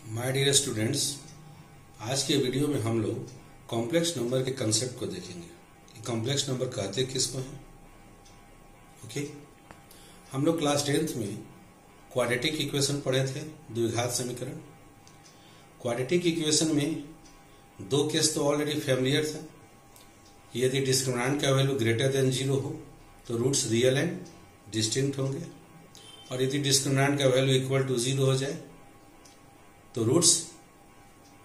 My dear students, आज के video में हम लोग कॉम्प्लेक्स नंबर के कंसेप्ट को देखेंगे कि कॉम्प्लेक्स नंबर कहते किसको हैं। ओके, हम लोग क्लास 10th में क्वाड्रेटिक इक्वेशन पढ़े थे, द्विघात समीकरण। क्वाड्रेटिक इक्वेशन में दो केस तो ऑलरेडी फैमिलियर था। यदि डिस्क्रिमिनेंट का वैल्यू ग्रेटर देन 0 हो तो रूट्स रियल एंड डिस्टिंक्ट होंगे, और यदि डिस्क्रिमिनेंट का वैल्यू इक्वल टू 0 हो जाए तो रूट्स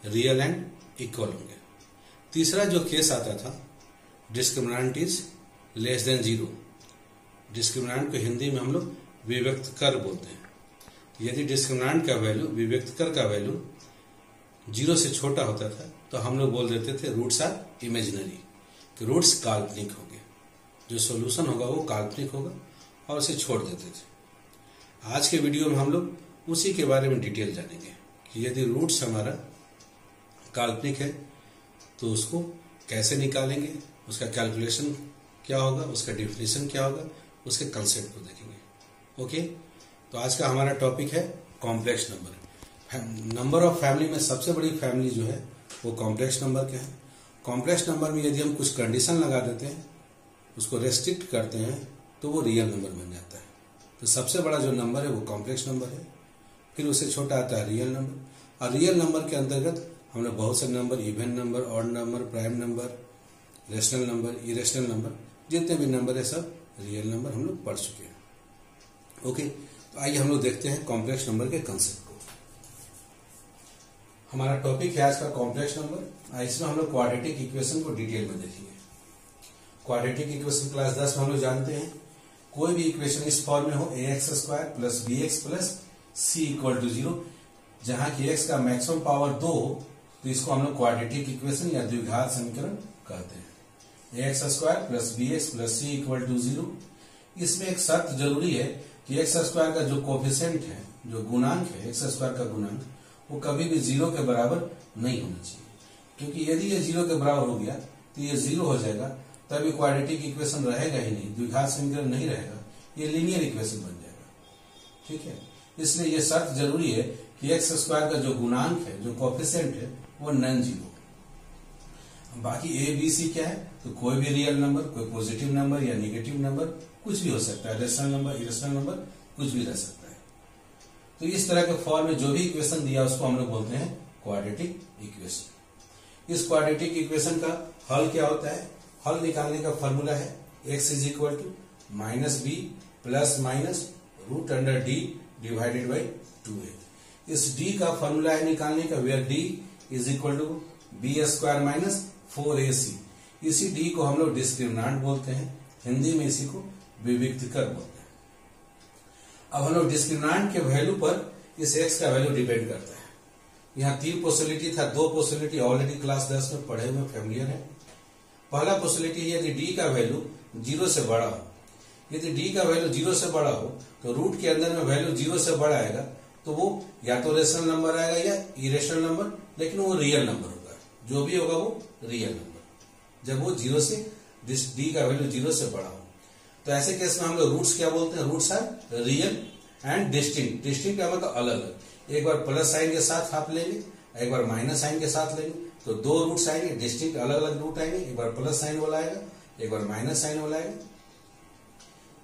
रियल एंड इक्वल होंगे। तीसरा जो केस आता था, discriminant is less than 0। Discriminant को हिंदी में हम लोग विव्यक्त कर बोलते हैं। यदि डिस्क्रिमिनेंट का वैल्यू, विव्यक्त कर का वैल्यू 0 से छोटा होता था तो हम लोग बोल देते थे रूट्स आर इमेजिनरी, कि रूट्स काल्पनिक होंगे, जो सॉल्यूशन होगा वो काल्पनिक होगा, और उसे छोड़ देते थे। आज के वीडियो में हम लोग उसी के बारे में डिटेल जानेंगे कि यदि रूट्स हमारा काल्पनिक है तो उसको कैसे निकालेंगे, उसका कैलकुलेशन क्या होगा, उसका डेफिनेशन क्या होगा, उसके कंसेप्ट को देखेंगे। ओके, तो आज का हमारा टॉपिक है complex number. Number of family में सबसे बड़ी फैमिली जो है वो कॉम्प्लेक्स नंबर के है। कॉम्प्लेक्स नंबर में यदि हम कुछ कंडीशन लगा देते हैं, उसको रेस्ट्रिक्ट करते हैं, तो वो रियल नंबर बन जाता है। तो सबसे बड़ा जो नंबर है वो कॉम्प्लेक्स नंबर है। फिर उससे छोटा आता है रियल नंबर, और रियल नंबर के अंतर्गत हम लोग बहुत से number, even number, odd number, prime number, rational number, irrational number, जितने भी नंबर है सब रियल नंबर हम लोग पढ़ चुके हैं। ओके, तो आइए हम लोग देखते हैं कॉम्प्लेक्स नंबर के कंसेप्ट को। हमारा टॉपिक है आज का कॉम्प्लेक्स नंबर। इसमें हम लोग क्वाड्रेटिक इक्वेशन को डिटेल में देखेंगे। क्वाड्रेटिक इक्वेशन क्लास 10 में हम लोग जानते हैं, कोई भी इक्वेशन इस फॉर्म में हो, ax² plus bx plus c equal to 0, जहां की x का मैक्सिमम पावर 2 हो तो इसको हम लोग क्वाड्रेटिक इक्वेशन या द्विघात समीकरण कहते हैं। ax² plus bx plus c equal to 0। इसमें एक शर्त जरूरी है कि x² का जो कोफिशिएंट है, जो गुणांक है x² का गुणांक, वो कभी भी 0 के बराबर नहीं होना चाहिए, क्योंकि यदि ये 0 के बराबर हो गया तो ये 0 हो जाएगा, तभी क्वाड्रेटिक इक्वेशन रहेगा ही नहीं, द्विघात समीकरण नहीं रहेगा, ये लीनियर इक्वेशन बन जाएगा। ठीक है, इसलिए ये शर्त जरूरी है कि x² का जो गुणांक है, जो कोफिशिएंट है, वो नॉन जीरो। बाकी a b c क्या है, तो कोई भी रियल नंबर, कोई पॉजिटिव नंबर या नेगेटिव नंबर, कुछ भी हो सकता है, रेशनल नंबर, इरेशनल नंबर, कुछ भी रह सकता है। तो इस तरह के फॉर्म में जो भी इक्वेशन दिया उसको हम लोग बोलते हैं क्वाड्रेटिक इक्वेशन। इस क्वाड्रेटिक इक्वेशन का हल क्या होता है? हल निकालने का फॉर्मूला है x is equal to minus B plus minus root under D divided by 2a। इस d का फॉर्मूला है निकालने का, where d is equal to b² minus 4ac। इसी d को हम लोग डिस्क्रिमिनेंट बोलते हैं, हिंदी में इसी को विव्यक्त कर बोलते हैं। अब हम लोग डिस्क्रिमिनेंट के वैल्यू पर इस x का वैल्यू डिपेंड करता है। यहाँ 3 पॉसिबिलिटी था, 2 पॉसिबिलिटी ऑलरेडी क्लास 10 में पढ़े हुए फैमिलियर है। पहला पॉसिबिलिटी है यदि d का वैल्यू 0 से बड़ा हो। यदि d का वैल्यू 0 से बड़ा हो तो रूट के अंदर में वैल्यू 0 से बड़ा आएगा, तो वो या तो रेशनल नंबर आएगा या इरेशनल नंबर, लेकिन वो रियल नंबर होगा। जो भी होगा वो रियल नंबर, जब वो 0 से d का वैल्यू 0 से बड़ा हो। तो ऐसे केस में हम लोग रूट्स क्या बोलते हैं? Roots are real and distinct. Distinct का मतलब अलग अलग। एक बार प्लस साइन के साथ आप लेंगे, एक बार माइनस साइन के साथ लेंगे, तो 2 रूट्स आएंगे, डिस्टिंक्ट अलग अलग रूट आएंगे। एक बार प्लस साइन वाला आएगा, एक बार माइनस साइन वाला आएगा,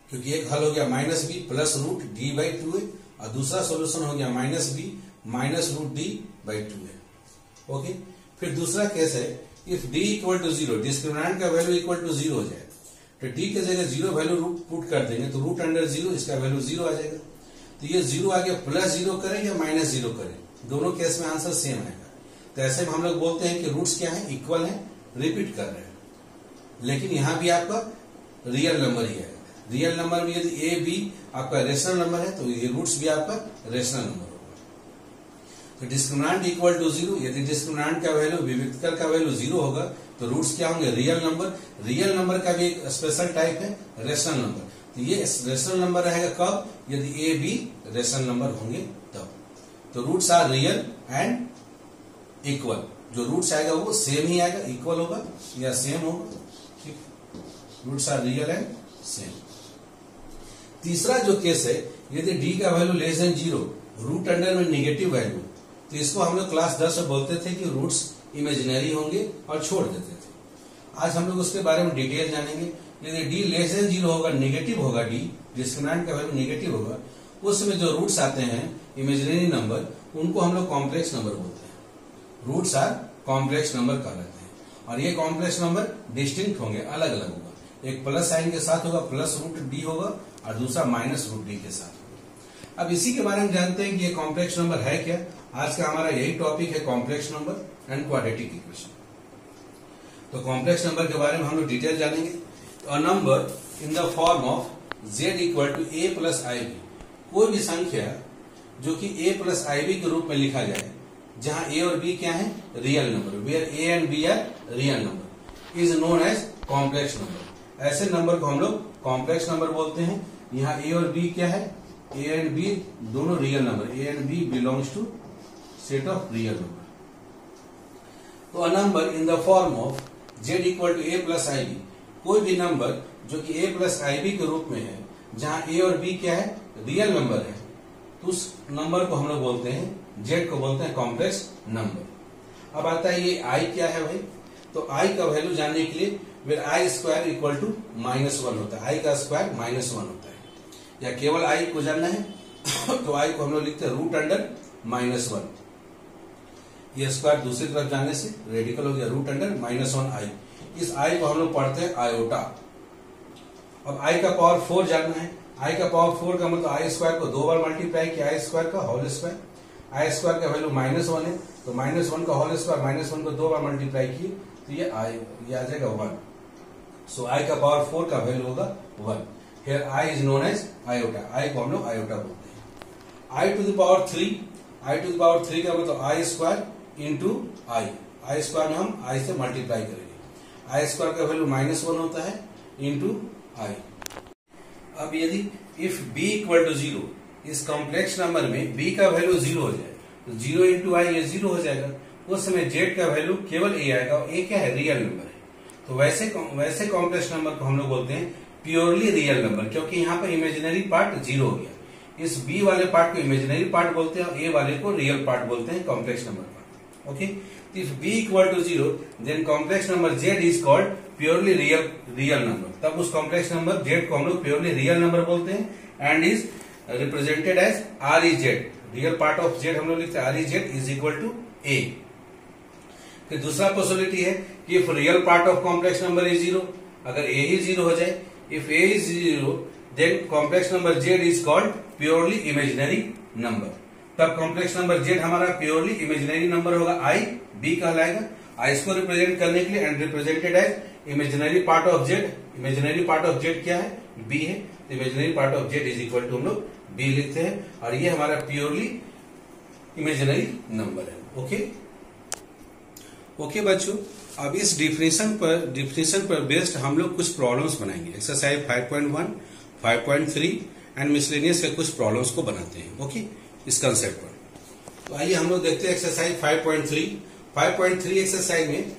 क्योंकि एक हल हो गया minus B plus root D by 2a, और दूसरा सोल्यूशन हो गया minus B minus root D by 2a। Okay, फिर दूसरा केस है if d equal to 0, discriminant का वैल्यू इक्वल टू 0 हो जाए तो d के जगह 0 वैल्यू पुट कर देंगे तो रूट अंडर 0, इसका वैल्यू 0 आ जाएगा। तो ये 0 आगे प्लस 0 करें या माइनस 0 करें, दोनों केस में आंसर सेम आएगा। तो ऐसे में हम लोग बोलते हैं कि रूट्स क्या है? इक्वल है, रिपीट कर रहे हैं। लेकिन यहां भी आपका रियल नंबर ही है। रियल नंबर में यदि a b आपका रेशनल नंबर है तो ये रूट्स भी आपका रेशनल नंबर होगा। तो डिस्क्रिमिनेंट इक्वल टू 0, यदि डिस्क्रिमिनेंट का वैल्यू, विविक्तर का वैल्यू 0 होगा तो रूट्स क्या होंगे? Real number. रियल नंबर का भी एक स्पेशल टाइप है रेशनल नंबर। तो ये रेशनल नंबर रहेगा कब? यदि a b रेशनल नंबर होंगे तब। तो roots are real and equal. जो रूट्स आएगा वो सेम ही आएगा, इक्वल होगा या सेम होगा। ठीक, roots are real and same. तीसरा जो केस है, यदि d का value less than 0, root under में नेगेटिव वैल्यू, तो इसको हम लोग क्लास 10 में बोलते थे कि रूट्स इमेजिनरी होंगे और छोड़ देते थे। आज हम लोग उसके बारे में डिटेल जानेंगे। यदि डी लेस देन 0 होगा, नेगेटिव होगा, डी डिस्क्रिमिनेंट का वैल्यू नेगेटिव होगा, उस समय जो रूट्स आते हैं इमेजिनरी नंबर, उनको हम लोग कॉम्प्लेक्स नंबर बोलते हैं। रूट्स आर कॉम्प्लेक्स नंबर कहलाते हैं और ये कॉम्प्लेक्स नंबर डिस्टिंक्ट होंगे, अलग अलग होगा। एक प्लस साइन के साथ होगा, प्लस रूट डी होगा, और दूसरा माइनस रूट डी के साथ होगा। अब इसी के बारे में जानते हैं कि ये कॉम्प्लेक्स नंबर है क्या। आज का हमारा यही टॉपिक है, complex number and quadratic equation. तो कॉम्प्लेक्स नंबर के बारे में हम लोग डिटेल जानेंगे। A number in the form of z equal to a plus I B, कोई भी संख्या जो कि a प्लस आई बी के रूप में लिखा जाए, जहां a और b क्या है, real number, where a and b are real number, is known as complex number. ऐसे नंबर को हम लोग कॉम्प्लेक्स नंबर बोलते हैं। यहाँ a और b क्या है, a एंड b दोनों real number, a and b belongs to set of real number. तो a number in the form of z equal to a plus I B, कोई भी नंबर जो कि a प्लस आई बी के रूप में है, जहां a और b क्या है, रियल नंबर है, तो उस नंबर को हम लोग बोलते हैं, z को बोलते हैं कॉम्प्लेक्स नंबर। अब आता है ये i क्या है भाई, तो i का वैल्यू जानने के लिए फिर आई स्क्वायर इक्वल टू -1 होता है, i का स्क्वायर -1 होता है। या केवल i को जानना है तो i को हम लोग लिखते हैं रूट अंडर -1। ये स्क्वायर दूसरी तरफ जाने से रेडिकल हो गया, रूट अंडर -1i। इस i को हम लोग पढ़ते हैं आयोटा। अब i का पावर 4 जानना है। i का पावर 4 का मतलब i स्क्वायर को 2 बार मल्टीप्लाई किया, i स्क्वायर का होल स्क्वायर। i स्क्वायर का वैल्यू -1 है, तो -1 का होल स्क्वायर -1 को 2 बार मल्टीप्लाई किए तो ये आ जाएगा 1। सो i का पावर 4 का वैल्यू होगा 1। Here i is known as iota, i को हम लोग आयोटा बोलते हैं। i to the power 3, i to the power 3 का मतलब i square into i square में हम i से मल्टीप्लाई करेंगे। i स्क्वायर का वैल्यू -1 होता है इंटू i। अब यदि इफ b इक्वल टू 0, इस कॉम्प्लेक्स नंबर में b का वैल्यू 0 हो जाए, तो 0 इंटू i ये 0 हो जाएगा। उस समय z का वैल्यू केवल a आएगा, और a क्या है, रियल नंबर है। तो वैसे कॉम्प्लेक्स नंबर को हम लोग बोलते हैं प्योरली रियल नंबर, क्योंकि यहाँ पर इमेजिनरी पार्ट 0 हो गया। इस b वाले पार्ट को इमेजिनरी पार्ट बोलते हैं और a वाले को रियल पार्ट बोलते हैं, complex number part. Okay, if b equal to 0 then complex number z is called purely real number. तब उस कॉम्प्लेक्स नंबर z को हम लोग प्योरली रियल नंबर बोलते हैं and is represented as r is z। Real part of z हम लोग लिखते हैं r is z is equal to a। फिर दूसरा पॉसिबिलिटी है कि if real part of complex number is 0, अगर a ही 0 हो जाए, if a is 0 then complex number z is called purely imaginary number. तब कॉम्प्लेक्स नंबर z हमारा प्योरली इमेजिनरी नंबर होगा, i b कहलाएगा। i को रिप्रेजेंट करने के लिए and represented as imaginary part of z। Imaginary part of z क्या है, b है। Imaginary part of z is equal to हम लोग b लिखते हैं, और ये हमारा प्योरली इमेजिनरी नंबर है। ओके बच्चों, अब इस डिफिनेशन पर बेस्ड हम लोग कुछ प्रॉब्लम्स बनाएंगे। एक्सरसाइज 5.1, 5.3 एंड मिसलेनियस के कुछ प्रॉब्लम्स को बनाते हैं। ओके, इस कंसेप्ट पर तो आइए हम लोग देखते हैं एक्सरसाइज 5.3। 5.3 एक्सरसाइज में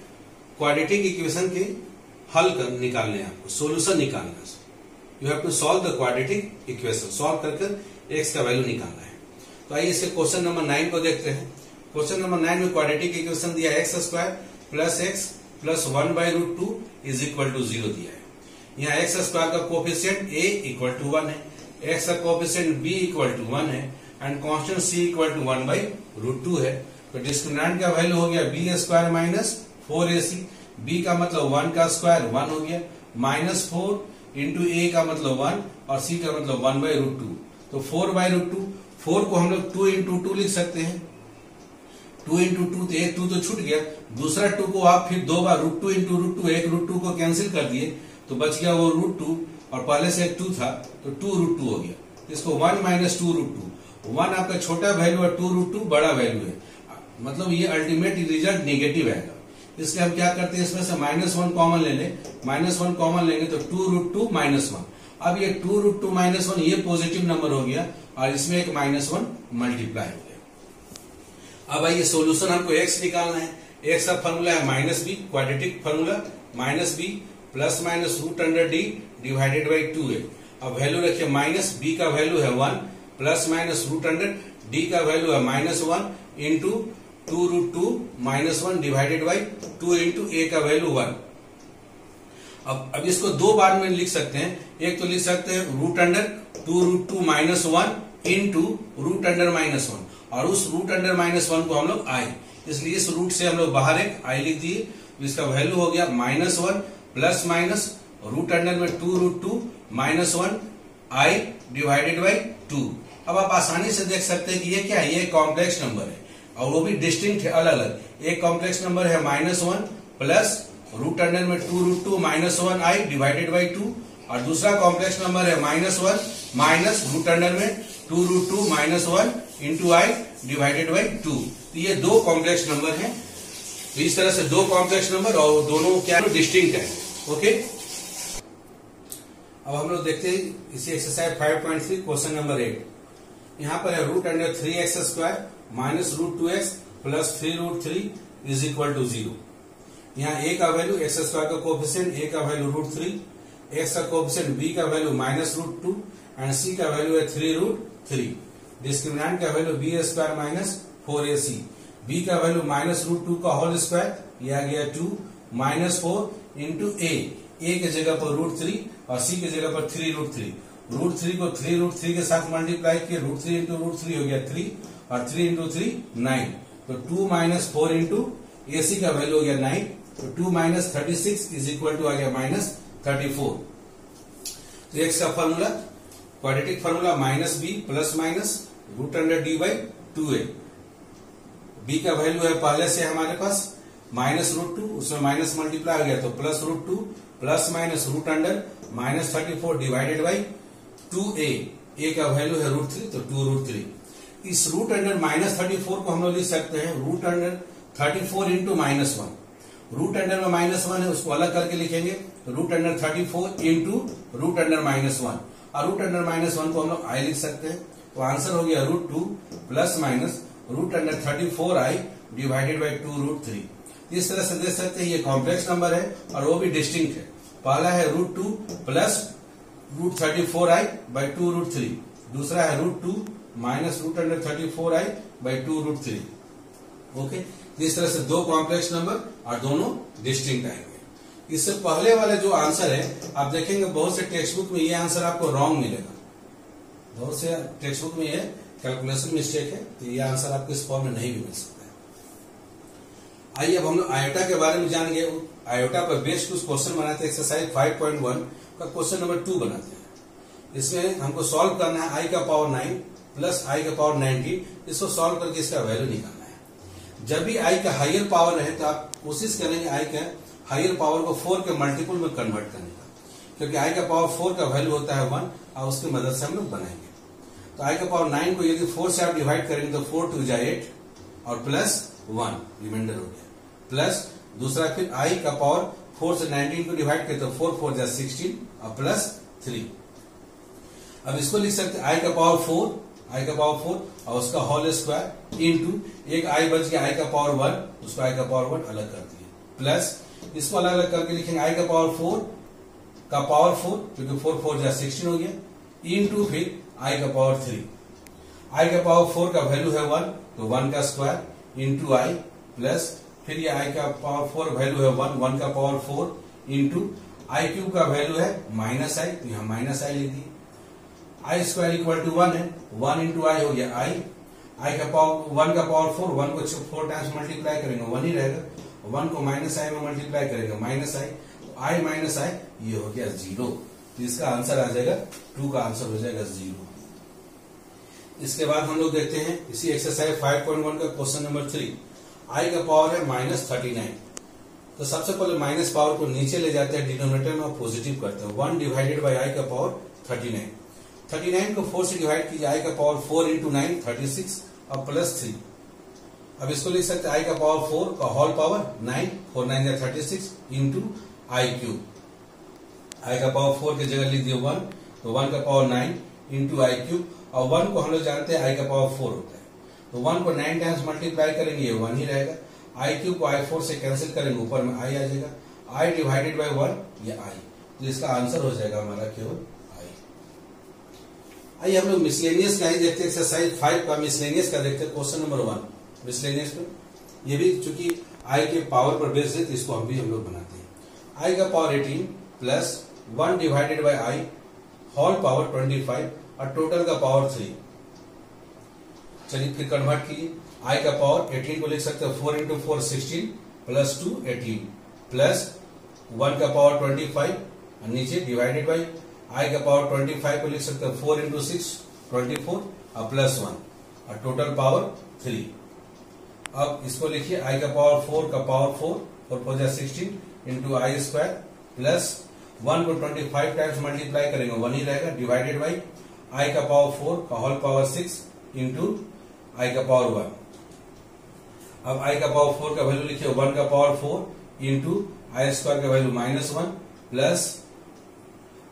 क्वाड्रेटिक इक्वेशन के हल निकालने हैं, आपको सोल्यूशन निकालना है। You have to solve the quadratic equation, solve कर एक्स का वैल्यू निकालना है। तो आइए इसके क्वेश्चन नंबर 9 को देखते हैं। क्वेश्चन नंबर 9 में क्वाड्रेटिक इक्वेशन दिया है, x square plus x plus 1/√2 is equal to 0 दिया है। यहाँ एक्स स्क्वायर का कोफिशिएंट a इक्वल टू 1 है, एक्स का कोफिशिएंट b इक्वल टू 1 है and constant c equal to 1/√2 है। तो डिस्क्रिमिनेंट का वैल्यू हो गया b square minus 4ac। b का मतलब 1 का स्क्वायर 1 हो गया, -4 इंटू a का मतलब 1 और c का मतलब 1/√2। तो 4/√2, 4 को हम लोग 2 इंटू 2 लिख सकते हैं। 2 इंटू 2 तो एक 2 तो छूट गया, दूसरा 2 को आप फिर 2 बार √2 इंटू √2, एक √2 को कैंसिल कर दिए तो बच गया वो √2, और पहले से एक 2 था तो 2√2 हो गया। इसको 1 माइनस 2√2, 1 आपका छोटा वैल्यू है, 2√2 बड़ा वैल्यू है, मतलब ये अल्टीमेट रिजल्ट नेगेटिव आएगा। इसलिए हम क्या करते हैं, इसमें से -1 कॉमन ले लें, -1 कॉमन लेंगे तो 2√2 -1। अब ये 2√2 -1 ये पॉजिटिव नंबर हो गया और इसमें एक -1 मल्टीप्लाई हो गया। अब आइए सोल्यूशन हमको x निकालना है। x का फॉर्मूला है -b, quadratic formula -b plus minus √d divided by 2 है। अब वैल्यू रखिए, -b का वैल्यू है 1 प्लस माइनस √d का वैल्यू है -1 into 2√2 minus 1 divided by 2 into a का वैल्यू 1। अब इसको दो बार में लिख सकते हैं। एक तो लिख सकते हैं root under 2√2 minus 1 into root under minus 1, और उस रूट अंडर माइनस 1 को हम लोग आई, इसलिए इस रूट से हम लोग बाहर एक आई लिख दिए। इसका वैल्यू हो गया minus 1 plus minus root under में 2√2 माइनस 1 आई डिवाइडेड बाई 2। अब आप आसानी से देख सकते हैं कि ये क्या है, ये कॉम्प्लेक्स नंबर है और वो भी डिस्टिंक्ट है, अलग अलग। एक कॉम्प्लेक्स नंबर है माइनस 1 प्लस रूट अंडर में 2√2 माइनस 1 आई डिवाइडेड बाई 2, और दूसरा कॉम्प्लेक्स नंबर है माइनस 1 माइनस रूट अंडर में 2√2 minus 1 into I divided by 2। तो ये दो कॉम्प्लेक्स नंबर हैं। तो इस तरह से दो कॉम्प्लेक्स नंबर और दोनों क्या डिस्टिंक्ट है। ओके, अब हम लोग देखते हैं इसी एक्सरसाइज 5.3 क्वेश्चन नंबर 8। यहाँ पर है root under 3x square minus root 2x plus 3√3 is equal to 0। यहाँ a का वैल्यू x स्क्वायर का कोफिशिएंट, a का वैल्यू √3, x का कोफिशिएंट b का वैल्यू माइनस √2 एंड c का वैल्यू है 3√3। डिस्क्रिमिनेंट का value b square minus 4ac, b का वैल्यू माइनस √2 का होल स्क्वायर, ये आ गया 2 माइनस 4 इंटू a की जगह पर √3 और c की जगह पर 3√3। √3 को 3√3 के साथ मल्टीप्लाई किया, √3 इंटू √3 हो गया 3 और 3 इंटू 3 9, तो 2 माइनस 4 इंटू ac का वैल्यू हो गया 9, तो 2 माइनस 36 इज इक्वल टू आ गया माइनस 34। तो x का formula quadratic formula minus b plus minus root under d by 2a। b का वैल्यू है पहले से हमारे पास माइनस √2, उसमें माइनस मल्टीप्लाई हो गया तो plus √2 plus minus root under minus 34 divided by 2a, a का वैल्यू है √3 तो 2√3। इस रूट अंडर माइनस 34 को हम लोग लिख सकते हैं root under 34 into minus 1। Root under में माइनस 1 है, उसको अलग करके लिखेंगे तो root under 34 into root under minus 1, और रूट अंडर माइनस 1 को हम लोग आई लिख सकते हैं। तो आंसर हो गया √2 plus minus root under 34 I divided by 2√3। इस तरह से देख सकते हैं ये कॉम्प्लेक्स नंबर है और वो भी डिस्टिंक्ट है। पहला है √2 प्लस रूट 34 आई बाई 2√3, दूसरा है √2 minus root under 34 I by 2√3। Okay, इस तरह से दो कॉम्प्लेक्स नंबर और दोनों डिस्टिंक्ट आएंगे। इससे पहले वाले जो आंसर है आप देखेंगे बहुत से टेक्स्ट बुक में ये आंसर आपको रॉन्ग मिलेगा, बहुत से टेक्स्ट बुक में ये कैलकुलेशन मिस्टेक है, तो ये आंसर आपको इस फॉर्म में नहीं भी मिल सकता है। आइए अब हम लोग आयोटा के बारे में जान गए। आयोटा पर बेस्ड कुछ क्वेश्चन बनाते हैं। एक्सरसाइज 5.1 का क्वेश्चन नंबर 2 बनाते हैं। इसमें हमको सॉल्व करना है i का पावर 9 प्लस i का पावर 19। इसको सॉल्व करके इसका वैल्यू निकालना है। जब भी i का हायर पावर है तो आप कोशिश करेंगे i का हायर पावर को 4 के मल्टीपल में कन्वर्ट करने का, क्योंकि i का पावर 4 का वैल्यू होता है 1 और उसकी मदद से हम लोग बनाएंगे। तो i का पावर 9 को यदि 4 से आप डिवाइड करेंगे तो 4 2 जा 8 और प्लस 1 रिमाइंडर हो गया, प्लस दूसरा फिर i का पावर 4 से 19 को डिवाइड करें तो 4 4 जा 16 और प्लस 3। अब इसको लिख सकते हैं i का पावर 4 और उसका होल स्क्वायर इंटू एक i बच गया i का पावर 1, उसको i का पावर 1 अलग कर दिए, प्लस इसको अलग अलग करके लिखेंगे i का पावर 4 का पावर 4 क्योंकि 4 4 जा 16 हो गया, इंटू फिर i का पावर 3। i का पावर 4 का वैल्यू है 1 तो 1 का स्क्वायर इंटू i, प्लस फिर ये i का पावर 4 वैल्यू है 1 का पावर 4 इंटू i क्यूब का वैल्यू है माइनस i, तो यहाँ माइनस i लिख दिए। i स्क्वायर इक्वल टू 1 है, 1 इंटू i हो गया i का पावर 1 का पावर 4, 1 को 4 टाइम्स मल्टीप्लाई करेंगे 1 ही रहेगा, 1 को माइनस i में मल्टीप्लाई करेंगे माइनस i, तो i माइनस i ये हो गया 0। तो इसका आंसर आ जाएगा 2 का आंसर हो जाएगा 0। इसके बाद हम लोग देखते हैं इसी एक्सरसाइज 5.1 का क्वेश्चन नंबर 3। i का पावर है माइनस 39। तो सबसे पहले माइनस पावर को नीचे ले जाते हैं, डिनोमिनेटर में पॉजिटिव करते हैं। 1 डिवाइडेड बाई i का पावर 39। 39 को 4 से डिवाइड कीजिए, i का पावर 4 इंटू 9 36 और प्लस 3। अब इसको लिख सकते हैं i का पावर 4 का होल पावर 9, 4 9 जा 36 इंटू i क्यूब। i का पावर 4 की जगह लिख दिए 1, तो 1 का पावर 9 इंटू i क्यूब, और 1 को हम लोग जानते हैं i का पावर 4 होता है, तो 1 को 9 टाइम्स मल्टीप्लाई करेंगे ये 1 ही रहेगा। i क्यूब को i4 से कैंसिल करेंगे, ऊपर में i आ जाएगा, i डिवाइडेड बाई 1 ये i, तो इसका आंसर हो जाएगा हमारा केवल i। आइए हम लोग मिसलेनियस का ही देखते हैं। एक्सरसाइज 5 का मिसलेनियस का देखते हैं। क्वेश्चन नंबर 1 मिसलेनियस पे। ये भी चूंकि आई के पावर पर बेस्ड है तो इसको हम लोग बनाते हैं। आई का power 18 plus 1 divided by I whole power 25 और टोटल का पावर 3। चलिए फिर कन्वर्ट कीजिए। आई का पावर 18 को लिख सकते हैं 4 इंटू 4 16 प्लस 2 18 प्लस 1 का पावर 25 और नीचे डिवाइडेड बाई आई का पावर 25 को लिख सकते हैं 4 इंटू 6 24 और प्लस 1 और टोटल पावर 3। अब इसको लिखिए आई का पावर 4 का पावर 4 4 16 इंटू आई स्क्वायर प्लस 1 को 25 टाइम्स मल्टीप्लाई करेंगे 1 ही रहेगा डिवाइडेड बाई आई का पावर 4 का होल पावर 6 इंटू आई का पावर 1। अब आई का पावर 4 का वैल्यू लिखिए 1 का पावर 4 इंटू आई स्क्वायर का वैल्यू -1 प्लस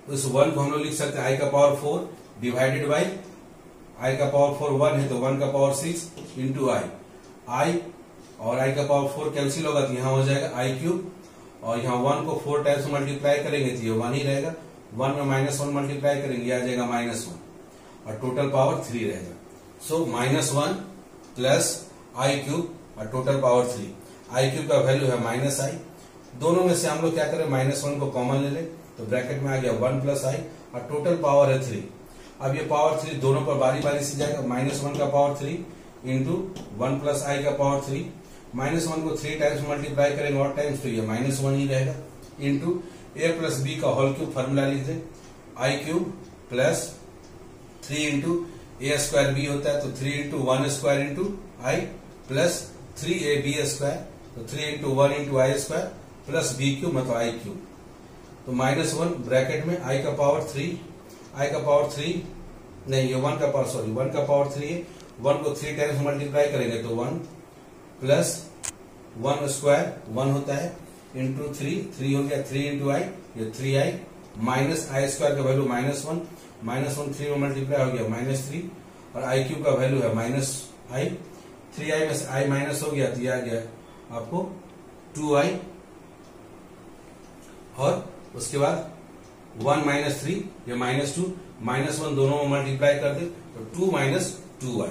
उस 1 को हम लोग लिख सकते हैं आई का पावर 4 डिवाइडेड बाई आई का पावर 4 1 है तो 1 का पावर 6 इंटू आई और आई का पावर 4 कैंसिल होगा तो यहां हो जाएगा आई क्यूब और यहाँ 1 को 4 टाइम्स मल्टीप्लाई करेंगे तो ये 1 ही रहेगा। 1 में -1 मल्टीप्लाई करेंगे आ जाएगा -1 और टोटल पावर 3 रहेगा। सो -1 प्लस आई क्यूब और टोटल पावर 3। आई क्यूब का वैल्यू है -i। दोनों में से हम लोग क्या करें -1 को कॉमन ले लें तो ब्रैकेट में आ गया 1 प्लस आई और टोटल पावर है 3। अब ये पावर 3 दोनों पर बारी बारी से जाएगा। -1 का पावर 3 इंटू 1 प्लस आई का पावर 3। -1 को 3 टाइम्स मल्टीप्लाई करेंगे और टाइम्स तो ये -1 ही रहेगा इंटू ए प्लस बी का होल क्यूब फॉर्मूला लिख दें आई क्यूब प्लस 3 इंटू ए स्क्वायर बी होता है तो 3 इंटू 1 स्क्वायर इंटू आई प्लस 3ab स्क्वायर तो 3 इंटू 1 इंटू आई स्क्वायर प्लस बी क्यूब मतलब आई क्यूब। तो -1 ब्रैकेट में आई का पावर 3 आई का पावर 3 नहीं ये 1 का पावर सॉरी 1 का पावर 3 है। 1 को 3 टाइम्स मल्टीप्लाई करेंगे तो 1 प्लस 1 स्क्वायर 1 होता है इंटू 3 हो गया 3 इंटू आई ये 3i माइनस आई स्क्वायर का वैल्यू -1 -1 3 में मल्टीप्लाई हो गया -3 और आई क्यूब का वैल्यू है -i 3i में से i माइनस हो गया तो ये आ गया आपको 2i और उसके बाद 1 - 3 ये -2 -1 दोनों में मल्टीप्लाई कर दे तो 2 - 2i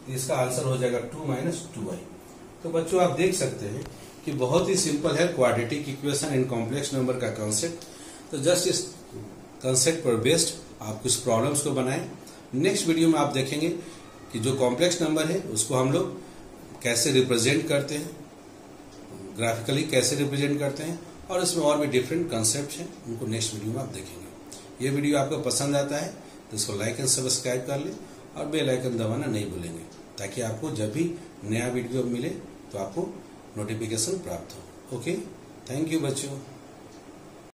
तो इसका आंसर हो जाएगा 2 - 2i। तो बच्चों आप देख सकते हैं कि बहुत ही सिंपल है quadratic equation and complex number का कंसेप्ट। तो जस्ट इस कंसेप्ट पर बेस्ड आप कुछ प्रॉब्लम्स को बनाएं। नेक्स्ट वीडियो में आप देखेंगे कि जो कॉम्प्लेक्स नंबर है उसको हम लोग कैसे रिप्रेजेंट करते हैं, ग्राफिकली कैसे रिप्रेजेंट करते हैं और इसमें और भी डिफरेंट कंसेप्ट हैं उनको नेक्स्ट वीडियो में आप देखेंगे। ये वीडियो आपको पसंद आता है तो इसको लाइक एंड सब्सक्राइब कर लें और बेल आइकन दबाना नहीं भूलेंगे ताकि आपको जब भी नया वीडियो मिले तो आपको नोटिफिकेशन प्राप्त हो। ओके, थैंक यू बच्चों।